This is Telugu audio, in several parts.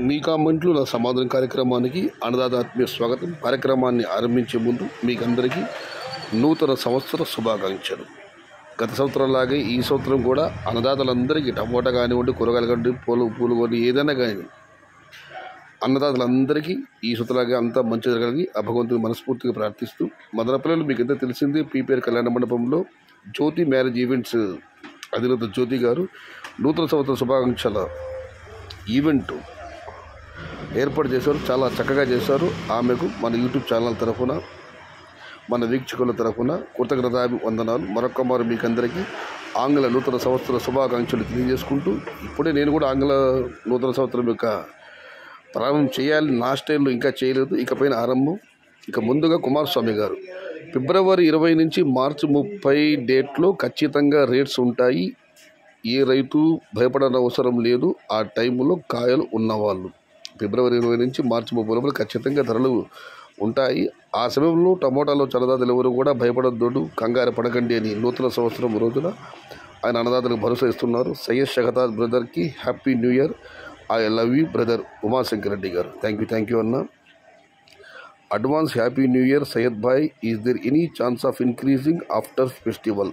మీ కామెంట్లు నా సమాధానం కార్యక్రమానికి అన్నదాత ఆత్మీయ స్వాగతం. కార్యక్రమాన్ని ఆరంభించే ముందు మీకందరికీ నూతన సంవత్సర శుభాకాంక్షలు. గత సంవత్సరంలాగే ఈ సంవత్సరం కూడా అన్నదాతలందరికీ టమోటా కానివ్వండి, కూరగాయలు కానివ్వండి, పూలు కానీ ఏదైనా కానీ అన్నదాతలందరికీ ఈ సంవత్సరంలాగే అంతా మంచి జరగాలని ఆ భగవంతుని మనస్ఫూర్తిగా ప్రార్థిస్తూ, మదనపల్లిలో మీకు ఎంత తెలిసింది పీపీఆర్ కళ్యాణ మండపంలో జ్యోతి మ్యారేజ్ ఈవెంట్స్ అధినేత జ్యోతి గారు నూతన సంవత్సర శుభాకాంక్షల ఈవెంట్ ఏర్పాటు చేశారు. చాలా చక్కగా చేశారు. ఆమెకు మన యూట్యూబ్ ఛానల్ తరఫున, మన వీక్షకుల తరఫున కృతజ్ఞతాభివందనాలు. మరొక మారు మీకు అందరికీ ఆంగ్ల నూతన సంవత్సర శుభాకాంక్షలు తెలియజేసుకుంటూ, ఇప్పుడే నేను కూడా ఆంగ్ల నూతన సంవత్సరం యొక్క ప్రారంభం చేయాలి. నా స్టైల్లో ఇంకా చేయలేదు, ఇకపైన ఆరంభం. ఇక ముందుగా కుమారస్వామి గారు ఫిబ్రవరి 20 నుంచి మార్చి 30 డేట్లో ఖచ్చితంగా రేట్స్ ఉంటాయి. ఏ రైతు భయపడని అవసరం లేదు. ఆ టైంలో కాయలు ఉన్నవాళ్ళు ఫిబ్రవరి 20 నుంచి మార్చి 30 లోపల ఖచ్చితంగా ధరలు ఉంటాయి. ఆ సమయంలో టమోటాలో అన్నదాతలు ఎవరు కూడా భయపడొద్దు, కంగారు పడకండి అని నూతన సంవత్సరం రోజున ఆయన అన్నదాతలకు భరోసా ఇస్తున్నారు. సయ్యద్ షహతాజ్ బ్రదర్కి happy new year. I love you brother Umashankar Reddy garu. Thank you అన్న. Advance happy new year Syed bhai. Is there any chance of increasing after festival?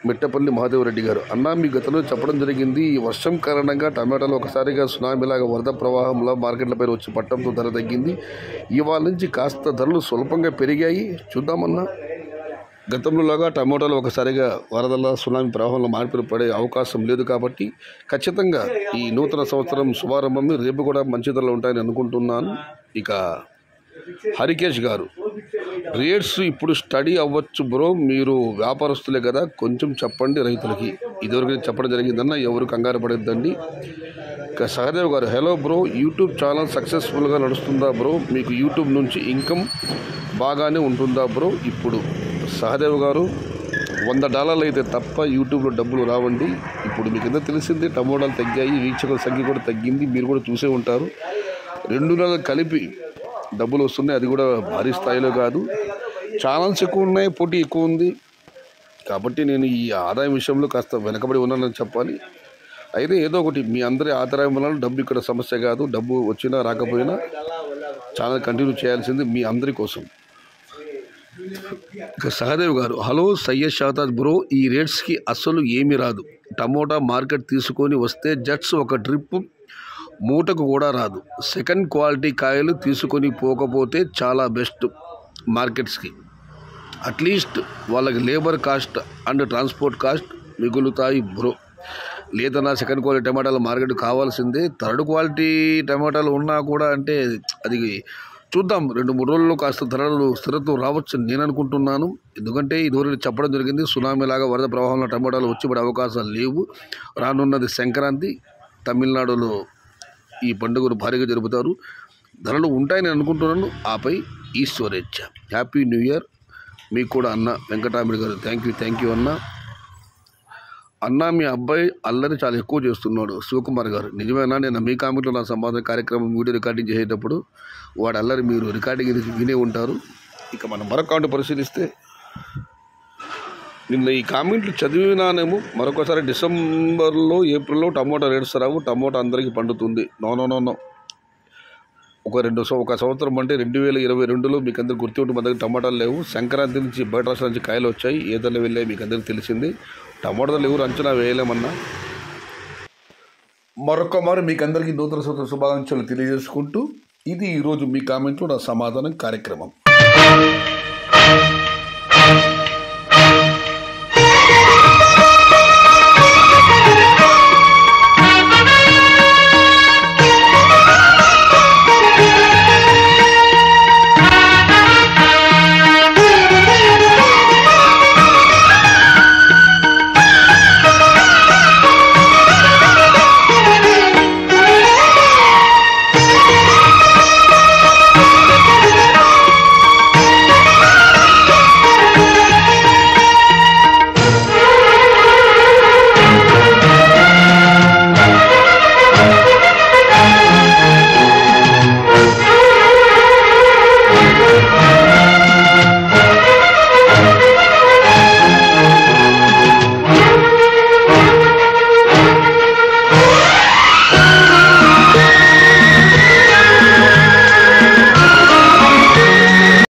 Mittapalli Mahadeva Reddy garu, అన్న మీ గతంలో చెప్పడం జరిగింది, ఈ వర్షం కారణంగా టమాటాలు ఒకసారిగా సునామీలాగా వరద ప్రవాహంలో మార్కెట్లపై వచ్చి పట్టడంతో ధర తగ్గింది. ఇవాళ నుంచి కాస్త ధరలు స్వల్పంగా పెరిగాయి, చూద్దామన్నా. గతంలోలాగా టమోటాలు ఒకసారిగా వరదల సునామీ ప్రవాహంలో మార్పులు పడే అవకాశం లేదు కాబట్టి ఖచ్చితంగా ఈ నూతన సంవత్సరం శుభారంభం రేపు కూడా మంచి ధరలు ఉంటాయని అనుకుంటున్నాను. ఇక హరికేష్ గారు, రేట్స్ ఇప్పుడు స్టడీ అవ్వచ్చు బ్రో, మీరు వ్యాపారస్తులే కదా, కొంచెం చెప్పండి రైతులకి. ఇదివరకు చెప్పడం జరిగిందన్న, ఎవరు కంగారు పడద్దండి. ఇక సహదేవ్ గారు, హలో బ్రో, యూట్యూబ్ ఛానల్ సక్సెస్ఫుల్గా నడుస్తుందా బ్రో? మీకు యూట్యూబ్ నుంచి ఇన్కమ్ బాగానే ఉంటుందా బ్రో? ఇప్పుడు సహదేవ్ గారు, $100 అయితే తప్ప యూట్యూబ్లో డబ్బులు రావండి. ఇప్పుడు మీకు ఎంత తెలిసింది, టమోటాలు తగ్గాయి, వీక్షకుల సంఖ్య కూడా తగ్గింది, మీరు కూడా చూసే ఉంటారు. 2 నెలలు కలిపి డబ్బులు వస్తున్నాయి, అది కూడా భారీ స్థాయిలో కాదు. ఛానల్స్ ఎక్కువ ఉన్నాయి, పోటీ ఎక్కువ ఉంది కాబట్టి నేను ఈ ఆదాయం విషయంలో కాస్త వెనకబడి ఉన్నానని చెప్పాలి. అయితే ఏదో ఒకటి మీ అందరి ఆదాయం వల్ల డబ్బు ఇక్కడ సమస్య కాదు. డబ్బు వచ్చినా రాకపోయినా ఛానల్ కంటిన్యూ చేయాల్సింది మీ అందరి కోసం. ఇక సహదేవ్ గారు, హలో సయ్యద్ షహతాజ్ బ్రో, ఈ రేట్స్కి అస్సలు ఏమీ రాదు. టమోటా మార్కెట్ తీసుకొని వస్తే జట్స్ ఒక ట్రిప్ మూటకు కూడా రాదు. సెకండ్ క్వాలిటీ కాయలు తీసుకొని పోకపోతే చాలా బెస్ట్ మార్కెట్స్కి. అట్లీస్ట్ వాళ్ళకి labour cost and transport cost మిగులుతాయి బ్రో. లేదన్నా సెకండ్ క్వాలిటీ టమాటాలు మార్కెట్ కావాల్సిందే. థర్డ్ క్వాలిటీ టమాటాలు ఉన్నా కూడా అంటే అది చూద్దాం, 2-3 రోజుల్లో కాస్త ధరలు స్థిరత్వం రావచ్చు నేను అనుకుంటున్నాను. ఎందుకంటే ఇదివరకు చెప్పడం జరిగింది, సునామీలాగా వరద ప్రవాహంలో టమాటాలు వచ్చి పడే అవకాశాలు లేవు. రానున్నది సంక్రాంతి, తమిళనాడులో ఈ పండుగను భారీగా జరుపుతారు. ధరలు ఉంటాయని అనుకుంటున్నాను. ఆపై ఈశ్వరేచ్ఛ. హ్యాపీ న్యూ ఇయర్ మీకు కూడా అన్న. వెంకటామిడి గారు, థ్యాంక్ యూ అన్న. అన్న మీ అబ్బాయి అల్లరి చాలా ఎక్కువ చేస్తున్నాడు. శివకుమార్ గారు, నిజమేనా? నేను మీ కామెంట్లో నా సంవాద కార్యక్రమం వీడియో రికార్డింగ్ చేసేటప్పుడు వాడు అల్లరి మీరు రికార్డింగ్ వినే ఉంటారు. ఇక మనం మరొక కామెంట్ పరిశీలిస్తే, నిన్న ఈ కామెంట్లు చదివినానేమో. మరొకసారి డిసెంబర్లో ఏప్రిల్లో టమోటా రేట్స్ రావు, టమోటా అందరికీ పండుతుంది. నో. ఒక సంవత్సరం అంటే 2022లో మీకు అందరికి గుర్తు ఉంటుంది, మన దగ్గర టమాటాలు లేవు. సంక్రాంతి నుంచి బయట రాష్ట్రాల నుంచి కాయలు వచ్చాయి, ఏ ధరలు వెళ్ళాయి మీకు అందరికీ తెలిసింది. టమాటాలు ఎవరు అంచనా వేయలేమన్నా. మరొక మారు మీకు అందరికీ నూతన సంవత్సర శుభాకాంక్షలు తెలియజేసుకుంటూ, ఇది ఈరోజు మీ కామెంట్లో నా సమాధానం కార్యక్రమం.